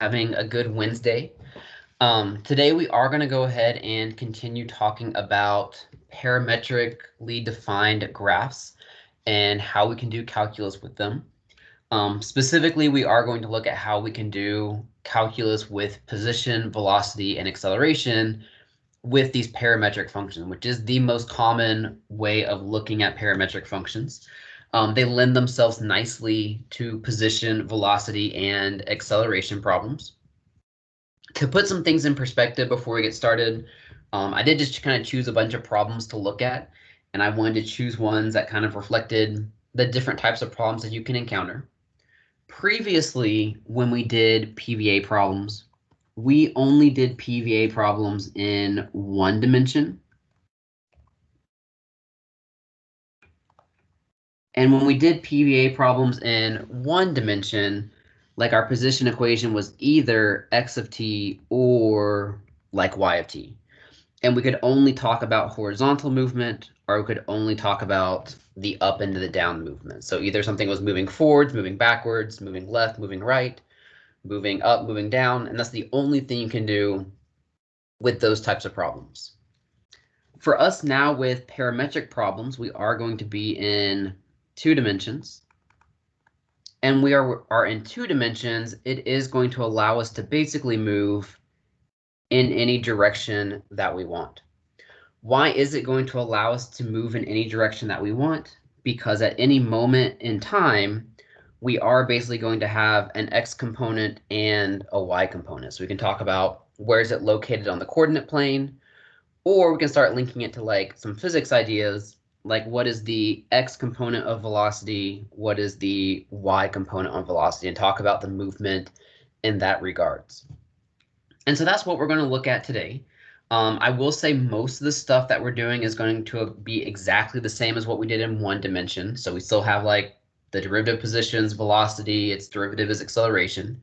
Having a good Wednesday. Today we are going to go ahead and continue talking about parametrically defined graphs and how we can do calculus with them. Specifically, we are going to look at how we can do calculus with position, velocity, and acceleration with these parametric functions, which is the most common way of looking at parametric functions. They lend themselves nicely to position, velocity, and acceleration problems. To put some things in perspective before we get started, I did just kind of choose a bunch of problems to look at, and I wanted to choose ones that kind of reflected the different types of problems that you can encounter. Previously, when we did PVA problems, we only did PVA problems in one dimension. And when we did PVA problems in one dimension, like our position equation was either x of t or like y of t. And we could only talk about horizontal movement, or we could only talk about the up and the down movement. So either something was moving forwards, moving backwards, moving left, moving right, moving up, moving down, and that's the only thing you can do with those types of problems. For us now with parametric problems, we are going to be in 2 dimensions. And we are in 2 dimensions, it is going to allow us to basically move in any direction that we want. Why is it going to allow us to move in any direction that we want? Because at any moment in time, we are basically going to have an x component and a y component. So we can talk about where is it located on the coordinate plane, or we can start linking it to like some physics ideas, like what is the x component of velocity, what is the y component of velocity, and talk about the movement in that regards. And so that's what we're going to look at today. I will say most of the stuff that we're doing is going to be exactly the same as what we did in one dimension. So we still have like the derivative positions, velocity, its derivative is acceleration.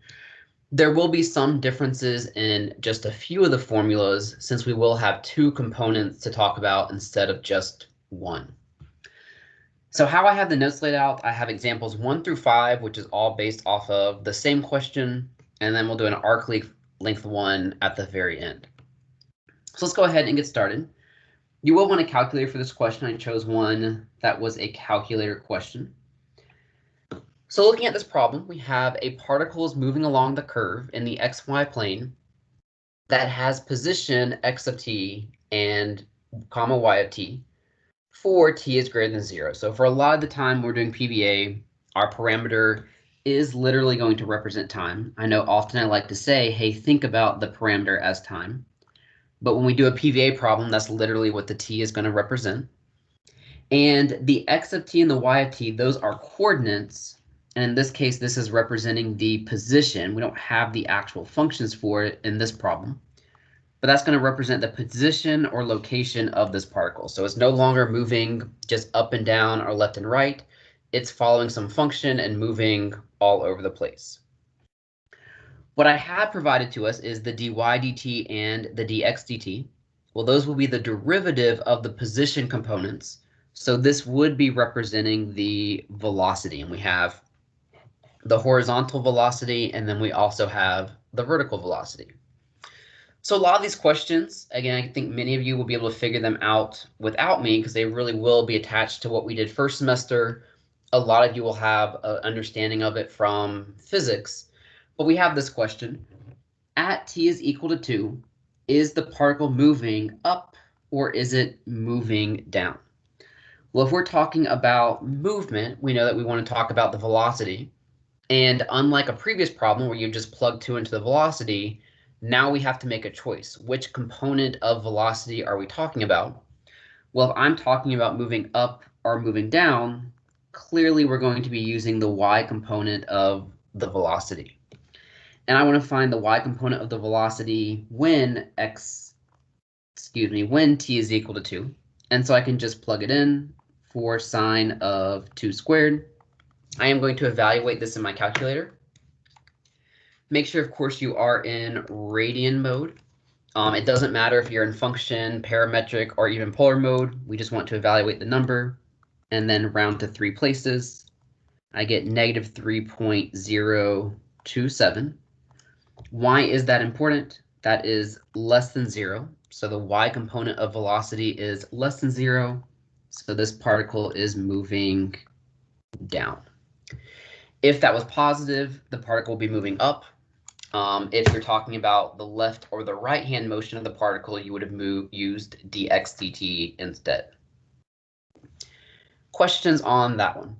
There will be some differences in just a few of the formulas since we will have 2 components to talk about instead of just one. So how I have the notes laid out, I have examples 1 through 5, which is all based off of the same question, and then we'll do an arc length one at the very end. So let's go ahead and get started. You will want a calculator for this question. I chose one that was a calculator question. So looking at this problem, we have a particle is moving along the curve in the xy plane that has position x of t and comma y of t for t is greater than 0. So for a lot of the time we're doing PVA, our parameter is literally going to represent time. I know often I like to say, hey, think about the parameter as time. But when we do a PVA problem, that's literally what the t is going to represent. And the x of t and the y of t, those are coordinates. And in this case, this is representing the position. We don't have the actual functions for it in this problem. But that's going to represent the position or location of this particle. So it's no longer moving just up and down or left and right. It's following some function and moving all over the place. What I have provided to us is the dy dt and the dx dt. Well, those will be the derivative of the position components. So this would be representing the velocity. And we have the horizontal velocity, and then we also have the vertical velocity. So a lot of these questions, again, I think many of you will be able to figure them out without me because they really will be attached to what we did first semester. A lot of you will have an understanding of it from physics. But we have this question. At t is equal to 2, is the particle moving up or is it moving down? Well, if we're talking about movement, we know that we want to talk about the velocity. And unlike a previous problem where you just plug 2 into the velocity, now we have to make a choice. Which component of velocity are we talking about? Well, if I'm talking about moving up or moving down, clearly we're going to be using the y component of the velocity. And I want to find the y component of the velocity when when t is equal to 2. And so I can just plug it in for sine of 2 squared. I am going to evaluate this in my calculator. Make sure, of course, you are in radian mode. It doesn't matter if you're in function, parametric, or even polar mode. We just want to evaluate the number and then round to 3 places. I get negative 3.027. Why is that important? That is less than 0. So the y component of velocity is less than 0. So this particle is moving down. If that was positive, the particle will be moving up. If you're talking about the left or the right hand motion of the particle, you would have used dx dt instead. Questions on that one?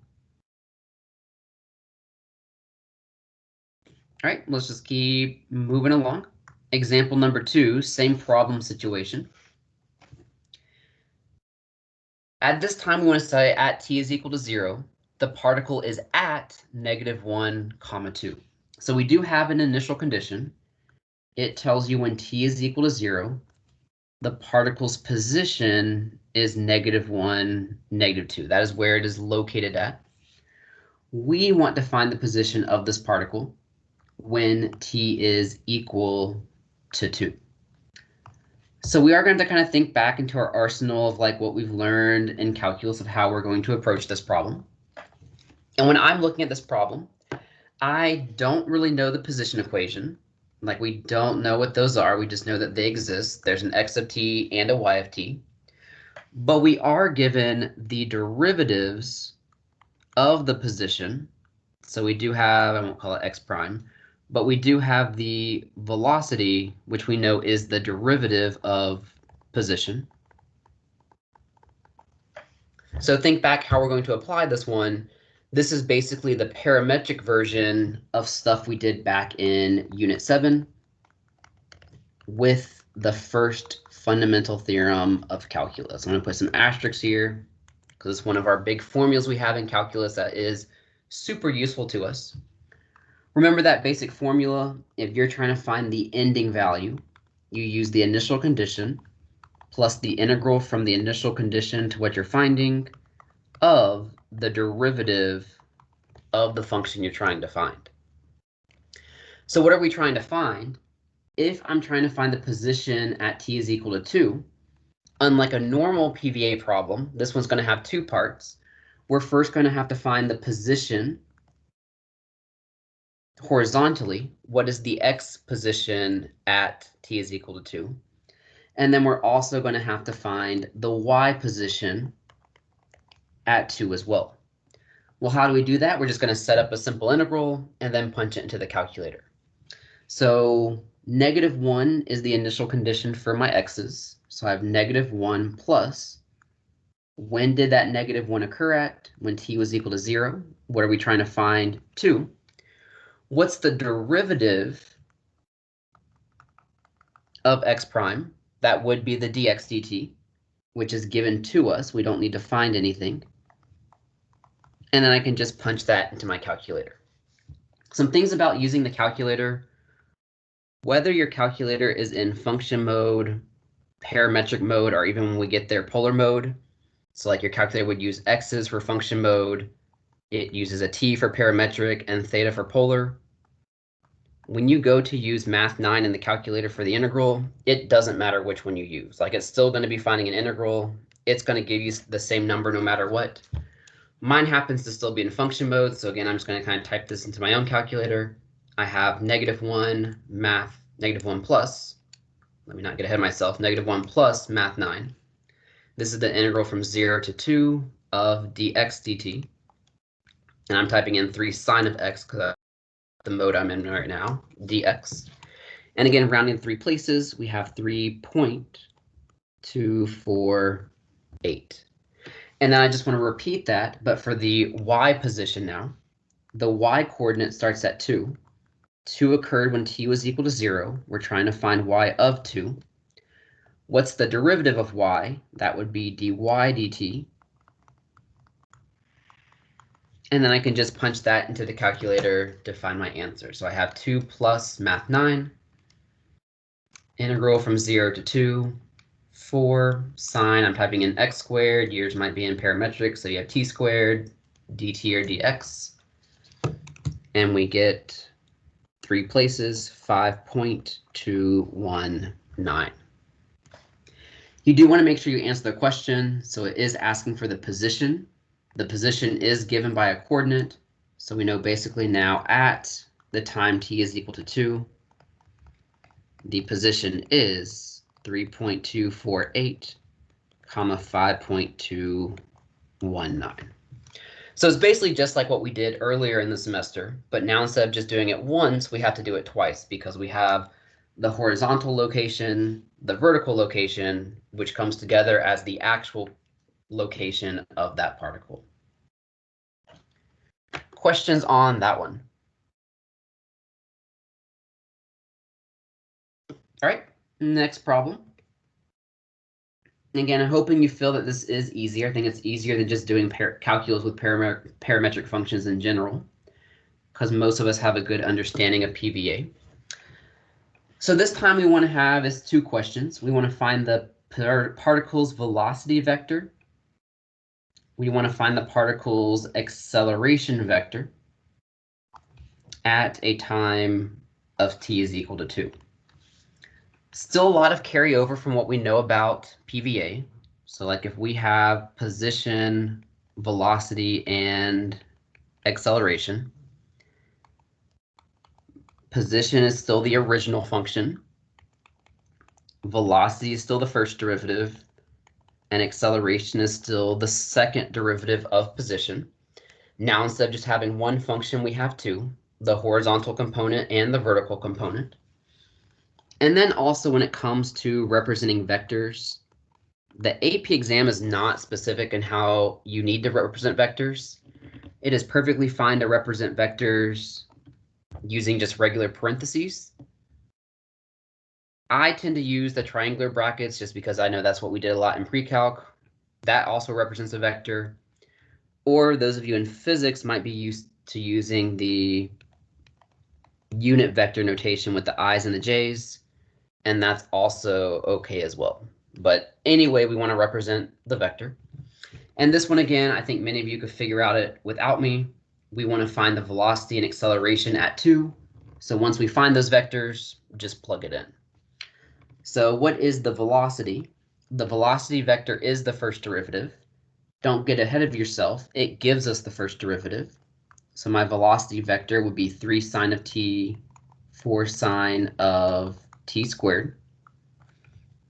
All right, let's just keep moving along. Example number 2, same problem situation. At this time, we want to say at t is equal to 0, the particle is at -1, 2. So we do have an initial condition. It tells you when t is equal to 0, the particle's position is -1, -2. That is where it is located at. We want to find the position of this particle when t is equal to 2. So we are going to kind of think back into our arsenal of like what we've learned in calculus of how we're going to approach this problem. And when I'm looking at this problem, I don't really know the position equation. Like we don't know what those are. We just know that they exist. There's an x of t and a y of t. But we are given the derivatives of the position. So we do have, I won't call it x prime, but we do have the velocity, which we know is the derivative of position. So think back how we're going to apply this one. This is basically the parametric version of stuff we did back in Unit 7 with the first fundamental theorem of calculus. I'm going to put some asterisks here because it's one of our big formulas we have in calculus that is super useful to us. Remember that basic formula. If you're trying to find the ending value, you use the initial condition plus the integral from the initial condition to what you're finding of the derivative of the function you're trying to find. So what are we trying to find? If I'm trying to find the position at t is equal to 2, unlike a normal PVA problem, this one's going to have two parts. We're first going to have to find the position horizontally. What is the x position at t is equal to 2? And then we're also going to have to find the y position at 2 as well. Well, how do we do that? We're just going to set up a simple integral and then punch it into the calculator. So -1 is the initial condition for my x's. So I have -1 plus. When did that -1 occur at? When t was equal to 0. What are we trying to find? 2. What's the derivative of x prime? That would be the dx dt, which is given to us. We don't need to find anything. And then I can just punch that into my calculator. Some things about using the calculator: whether your calculator is in function mode, parametric mode, or even when we get there, polar mode. So like your calculator would use x's for function mode, it uses a t for parametric, and theta for polar. When you go to use Math 9 in the calculator for the integral, it doesn't matter which one you use. Like it's still going to be finding an integral. It's going to give you the same number no matter what. Mine happens to still be in function mode. So again, I'm just going to kind of type this into my own calculator. I have -1 math, -1 plus, let me not get ahead of myself, -1 plus math 9. This is the integral from 0 to 2 of dx dt. And I'm typing in 3 sine of x because the mode I'm in right now, dx. And again, rounding 3 places, we have 3.248. And then I just want to repeat that, but for the y position now, the y coordinate starts at 2. 2 occurred when t was equal to 0. We're trying to find y of 2. What's the derivative of y? That would be dy dt. And then I can just punch that into the calculator to find my answer. So I have 2 plus math 9, integral from 0 to 2, 4 sine, I'm typing in x squared, yours might be in parametric, so you have t squared, dt or dx. And we get 3 places, 5.219. You do want to make sure you answer the question. So it is asking for the position. The position is given by a coordinate. So we know basically now at the time t is equal to 2, the position is 3.248, comma 5.219. So it's basically just like what we did earlier in the semester, but now instead of just doing it once, we have to do it twice because we have the horizontal location, the vertical location, which comes together as the actual location of that particle. Questions on that one? All right, next problem. Again, I'm hoping you feel that this is easier. I think it's easier than just doing calculus with parametric functions in general, because most of us have a good understanding of PVA. So this time we want to have is two questions. We want to find the particle's velocity vector. We want to find the particle's acceleration vector at a time of t is equal to 2. Still a lot of carryover from what we know about PVA. So like if we have position, velocity, and acceleration, position is still the original function. Velocity is still the first derivative, and acceleration is still the second derivative of position. Now, instead of just having one function, we have two, the horizontal component and the vertical component. And then also when it comes to representing vectors, the AP exam is not specific in how you need to represent vectors. It is perfectly fine to represent vectors using just regular parentheses. I tend to use the triangular brackets just because I know that's what we did a lot in pre-calc. That also represents a vector. Or those of you in physics might be used to using the unit vector notation with the i's and the j's, and that's also okay as well. But anyway, we want to represent the vector. And this one, again, I think many of you could figure out it without me. We want to find the velocity and acceleration at 2. So once we find those vectors, just plug it in. So what is the velocity? The velocity vector is the first derivative. Don't get ahead of yourself. It gives us the first derivative. So my velocity vector would be 3 sine of t, 4 sine of t squared.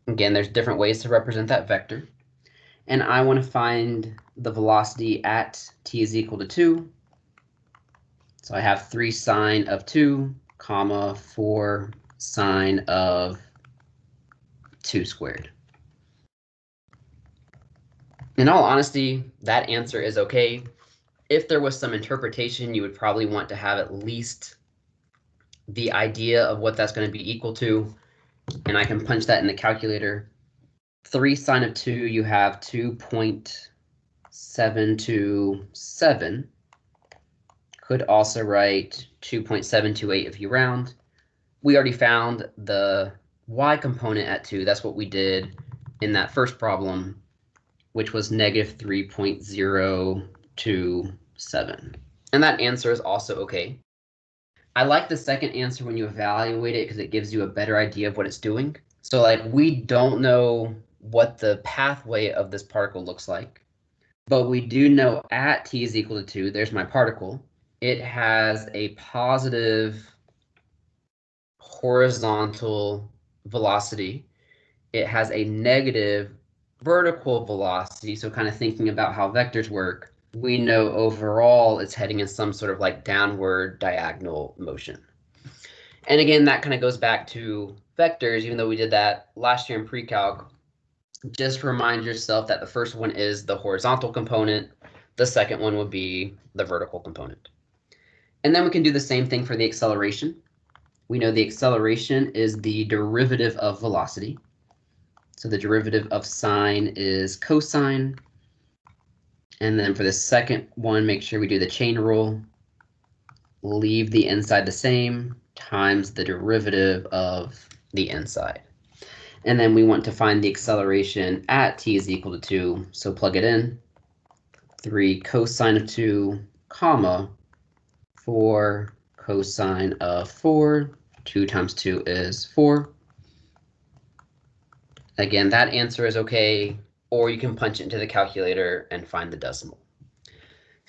Again, there's different ways to represent that vector. And I want to find the velocity at t is equal to 2. So I have 3 sine of 2, comma 4 sine of 2 squared. In all honesty, that answer is okay. If there was some interpretation, you would probably want to have at least the idea of what that's going to be equal to. And I can punch that in the calculator. 3 sine of 2, you have 2.727. Could also write 2.728 if you round. We already found the y component at 2. That's what we did in that first problem, which was negative 3.027. And that answer is also okay. I like the second answer when you evaluate it because it gives you a better idea of what it's doing. So like we don't know what the pathway of this particle looks like, but we do know at t is equal to 2, there's my particle. It has a positive horizontal velocity. It has a negative vertical velocity. So kind of thinking about how vectors work, we know overall it's heading in some sort of like downward diagonal motion. And again, that kind of goes back to vectors, even though we did that last year in pre-calc. Just remind yourself that the first one is the horizontal component. The second one would be the vertical component. And then we can do the same thing for the acceleration. We know the acceleration is the derivative of velocity. So the derivative of sine is cosine. And then for the second one, make sure we do the chain rule. Leave the inside the same times the derivative of the inside. And then we want to find the acceleration at t is equal to 2. So plug it in. 3 cosine of 2, comma 4 cosine of 4. 2 times 2 is 4. Again, that answer is okay, or you can punch it into the calculator and find the decimal.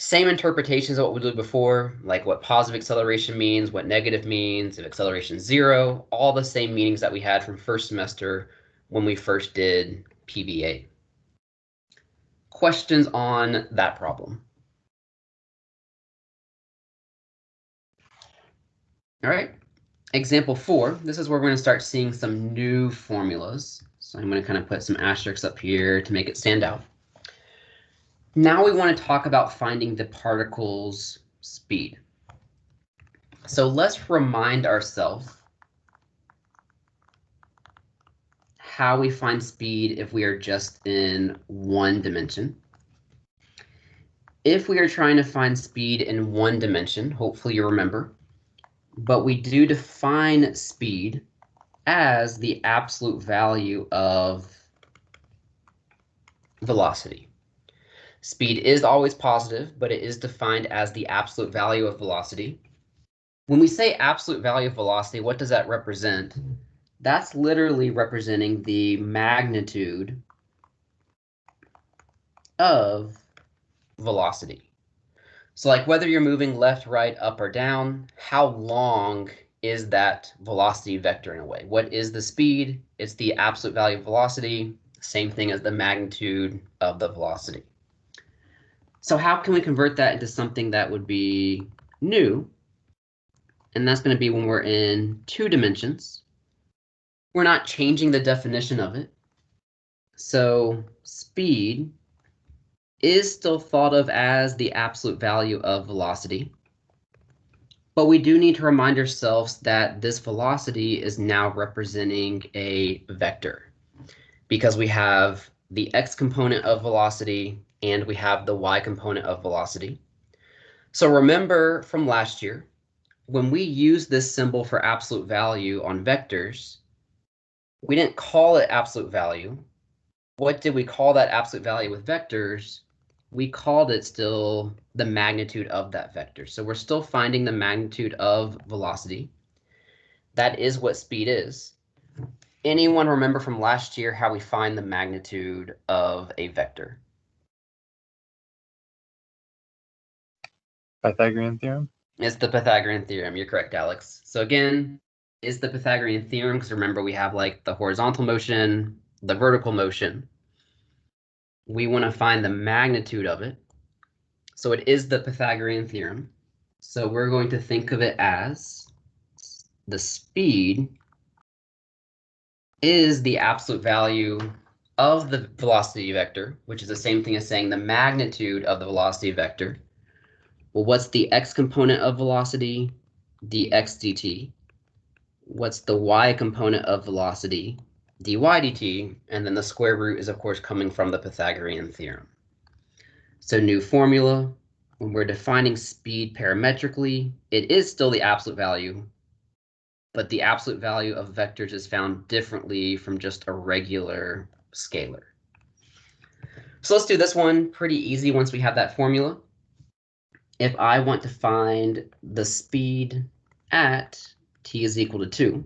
Same interpretations of what we did before, like what positive acceleration means, what negative means, if acceleration is 0, all the same meanings that we had from first semester when we first did PVA. Questions on that problem? All right. Example 4, this is where we're going to start seeing some new formulas. So I'm going to kind of put some asterisks up here to make it stand out. Now we want to talk about finding the particle's speed. So let's remind ourselves how we find speed if we are just in one dimension. If we are trying to find speed in one dimension, hopefully you remember, but we do define speed as the absolute value of velocity. Speed is always positive, but it is defined as the absolute value of velocity. When we say absolute value of velocity, what does that represent? That's literally representing the magnitude of velocity. So like whether you're moving left, right, up, or down, how long is that velocity vector in a way? What is the speed? It's the absolute value of velocity, same thing as the magnitude of the velocity. So how can we convert that into something that would be new? And that's going to be when we're in 2 dimensions. We're not changing the definition of it. So speed is still thought of as the absolute value of velocity. But we do need to remind ourselves that this velocity is now representing a vector because we have the x component of velocity and we have the y component of velocity. So remember from last year, when we use this symbol for absolute value on vectors, we didn't call it absolute value. What did we call that absolute value with vectors? We called it still the magnitude of that vector. So we're still finding the magnitude of velocity. That is what speed is. Anyone remember from last year how we find the magnitude of a vector? Pythagorean theorem? It's the Pythagorean theorem. You're correct, Alex. So again, is the Pythagorean theorem, because remember we have like the horizontal motion, the vertical motion. We want to find the magnitude of it. So it is the Pythagorean theorem. So we're going to think of it as the speed is the absolute value of the velocity vector, which is the same thing as saying the magnitude of the velocity vector. Well, what's the x component of velocity? dx dt. What's the y component of velocity? dy dt. And then the square root is, of course, coming from the Pythagorean theorem. So new formula, when we're defining speed parametrically, it is still the absolute value, but the absolute value of vectors is found differently from just a regular scalar. So let's do this one pretty easy once we have that formula. If I want to find the speed at t is equal to 2,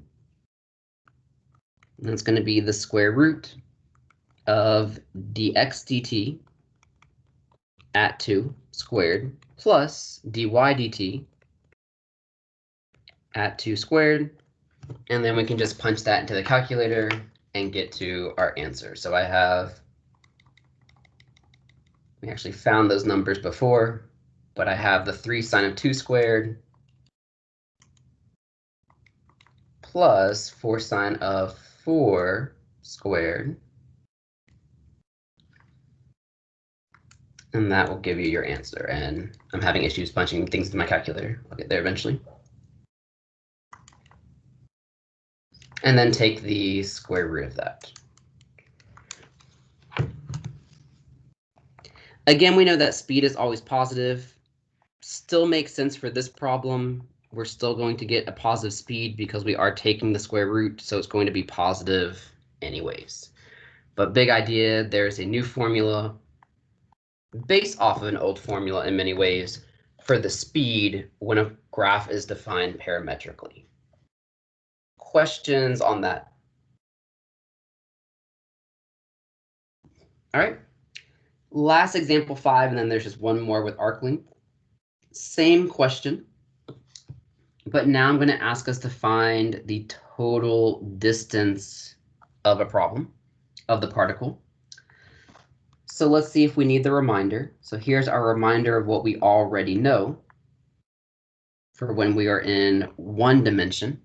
that's going to be the square root of dx dt at 2 squared plus dy dt at 2 squared. And then we can just punch that into the calculator and get to our answer. So we actually found those numbers before, but I have the 3 sine of 2 squared plus 4 sine of 4 squared. And that will give you your answer. And I'm having issues punching things into my calculator. I'll get there eventually. And then take the square root of that. Again, we know that speed is always positive. Still makes sense for this problem. We're still going to get a positive speed because we are taking the square root, so it's going to be positive anyways. But big idea, there's a new formula based off of an old formula in many ways for the speed when a graph is defined parametrically. Questions on that? All right, Last example 5, and then there's just one more with arc length. Same question, but now I'm going to ask us to find the total distance of a problem, of the particle. So let's see if we need the reminder. So here's our reminder of what we already know for when we are in one dimension.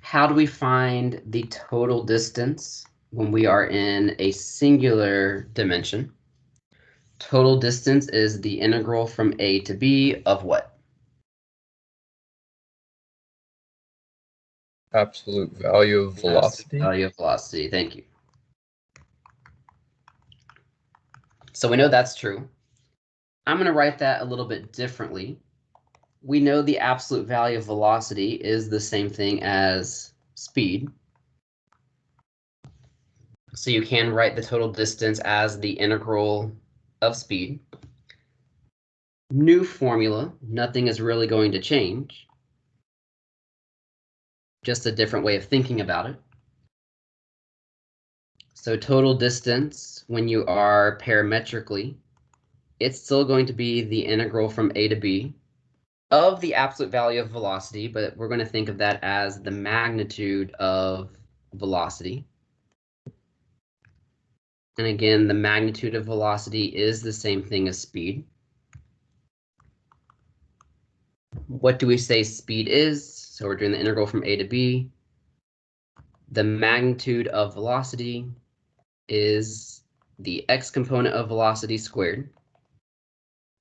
How do we find the total distance when we are in a singular dimension? Total distance is the integral from A to B of what? Absolute value of velocity. Absolute value of velocity, thank you. So we know that's true. I'm going to write that a little bit differently. We know the absolute value of velocity is the same thing as speed. So you can write the total distance as the integral of speed. New formula, nothing is really going to change. Just a different way of thinking about it. So total distance, when you are parametrically, it's still going to be the integral from A to B of the absolute value of velocity, but we're going to think of that as the magnitude of velocity. And again, the magnitude of velocity is the same thing as speed. What do we say speed is? So we're doing the integral from A to B. The magnitude of velocity is the x component of velocity squared.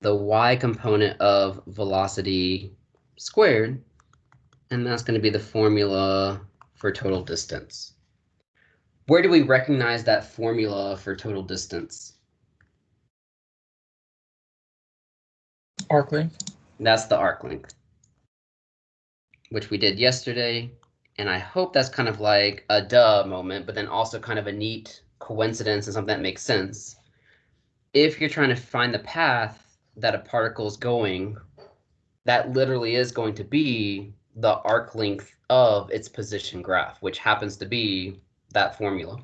The y component of velocity squared, and that's going to be the formula for total distance. Where do we recognize that formula for total distance? Arc length. That's the arc length, which we did yesterday. And I hope that's kind of like a duh moment, but then also kind of a neat coincidence and something that makes sense. If you're trying to find the path that a particle is going, that literally is going to be the arc length of its position graph, which happens to be that formula.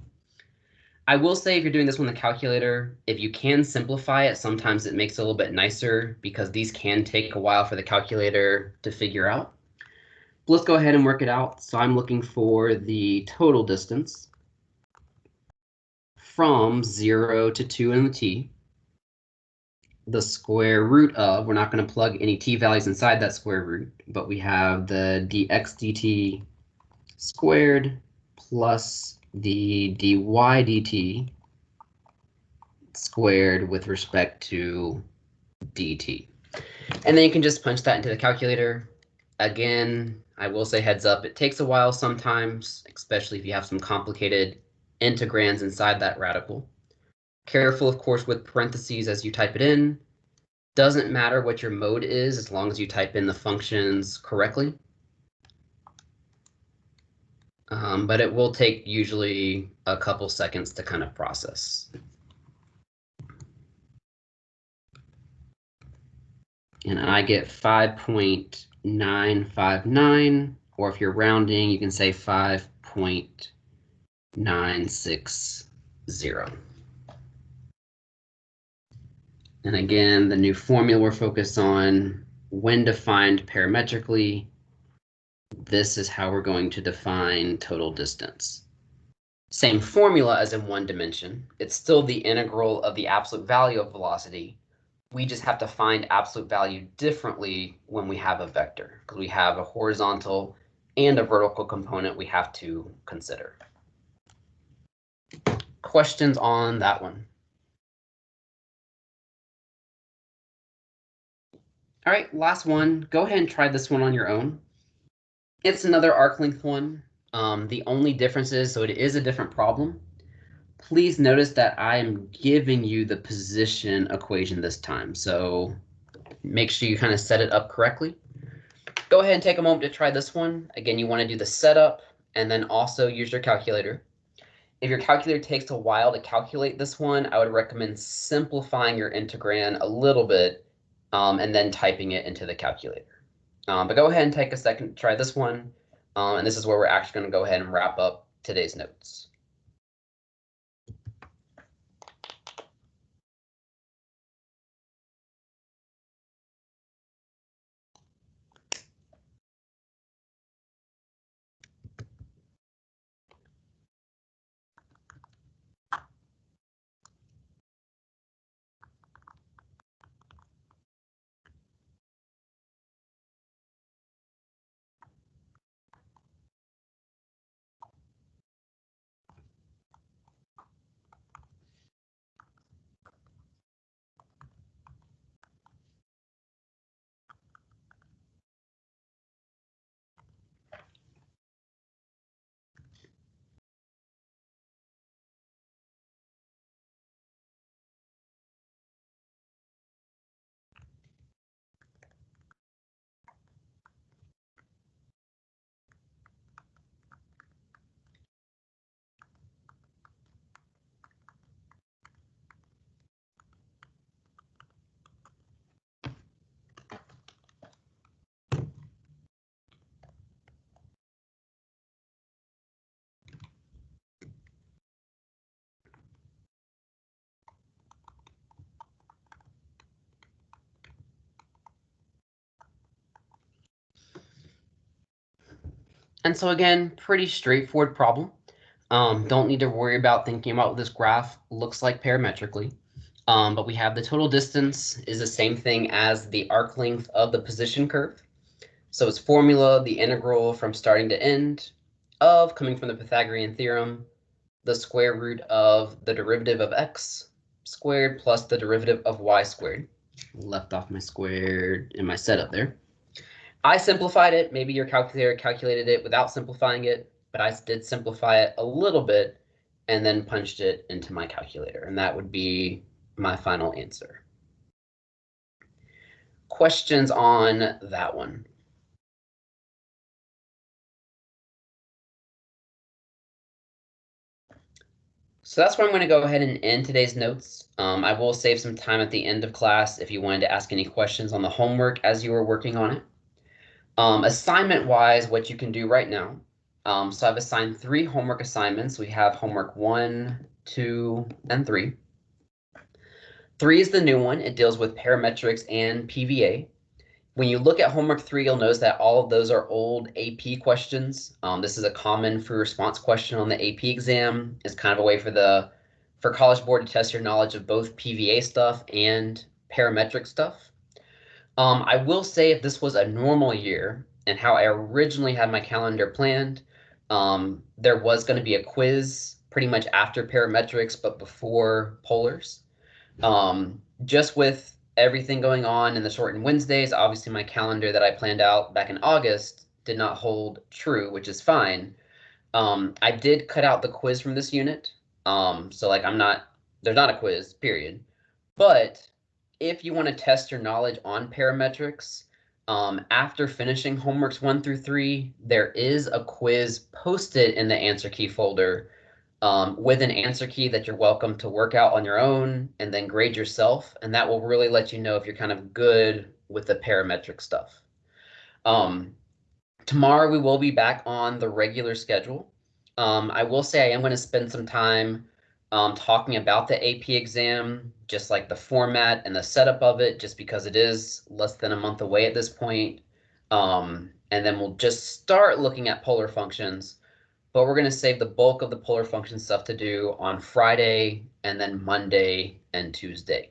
I will say if you're doing this one in the calculator, if you can simplify it, sometimes it makes it a little bit nicer because these can take a while for the calculator to figure out. But let's go ahead and work it out. So I'm looking for the total distance from 0 to 2 in the t. The square root of, we're not going to plug any t values inside that square root, but we have the dx dt squared plus the dy dt squared with respect to dt. And then you can just punch that into the calculator. Again, I will say heads up, it takes a while sometimes, especially if you have some complicated integrands inside that radical. Careful, of course, with parentheses as you type it in. Doesn't matter what your mode is as long as you type in the functions correctly. But it will take usually a couple seconds to kind of process. And I get 5.959, or if you're rounding, you can say 5.960. And again, the new formula we're focused on, when defined parametrically, this is how we're going to define total distance. Same formula as in one dimension. It's still the integral of the absolute value of velocity. We just have to find absolute value differently when we have a vector, because we have a horizontal and a vertical component we have to consider. Questions on that one? All right, last one. Go ahead and try this one on your own. It's another arc length one. The only difference is, so it is a different problem. Please notice that I am giving you the position equation this time. So make sure you kind of set it up correctly. Go ahead and take a moment to try this one. Again, you want to do the setup and then also use your calculator. If your calculator takes a while to calculate this one, I would recommend simplifying your integrand a little bit and then typing it into the calculator. But go ahead and take a second to try this one. And this is where we're actually going to go ahead and wrap up today's notes. And so again, pretty straightforward problem. Don't need to worry about thinking about what this graph looks like parametrically. But we have the total distance is the same thing as the arc length of the position curve. So it's formula, the integral from starting to end of, coming from the Pythagorean theorem, the square root of the derivative of x squared plus the derivative of y squared. Left off my squared in my setup there. I simplified it. Maybe your calculator calculated it without simplifying it, but I did simplify it a little bit and then punched it into my calculator. And that would be my final answer. Questions on that one? So that's where I'm going to go ahead and end today's notes. I will save some time at the end of class if you wanted to ask any questions on the homework as you were working on it. Assignment-wise, what you can do right now. So I've assigned 3 homework assignments. We have homework 1, 2, and 3. 3 is the new one. It deals with parametrics and PVA. When you look at homework 3, you'll notice that all of those are old AP questions. This is a common free response question on the AP exam. It's kind of a way for College Board to test your knowledge of both PVA stuff and parametric stuff. I will say if this was a normal year and how I originally had my calendar planned, there was going to be a quiz pretty much after parametrics, but before polars. Just with everything going on in the shortened Wednesdays, obviously my calendar that I planned out back in August did not hold true, which is fine. I did cut out the quiz from this unit. So like there's not a quiz, period. But if you want to test your knowledge on parametrics, after finishing homeworks 1 through 3, there is a quiz posted in the answer key folder with an answer key that you're welcome to work out on your own and then grade yourself. And that will really let you know if you're kind of good with the parametric stuff. Tomorrow we will be back on the regular schedule. I will say I am going to spend some time talking about the AP exam, just like the format and the setup of it, just because it is less than a month away at this point. And then we'll just start looking at polar functions, but we're going to save the bulk of the polar function stuff to do on Friday and then Monday and Tuesday.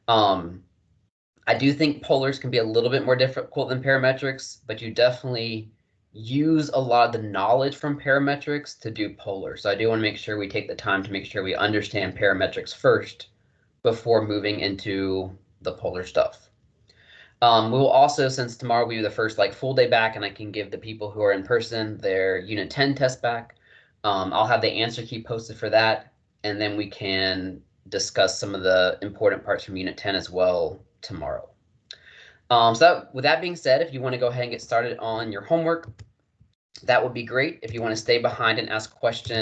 I do think polars can be a little bit more difficult than parametrics, but you definitely use a lot of the knowledge from parametrics to do polar. So I do want to make sure we take the time to make sure we understand parametrics first before moving into the polar stuff. We will also, since tomorrow will be the first like full day back and I can give the people who are in person their Unit 10 test back, I'll have the answer key posted for that, and then we can discuss some of the important parts from Unit 10 as well tomorrow. With that being said, if you want to go ahead and get started on your homework, that would be great. If you want to stay behind and ask questions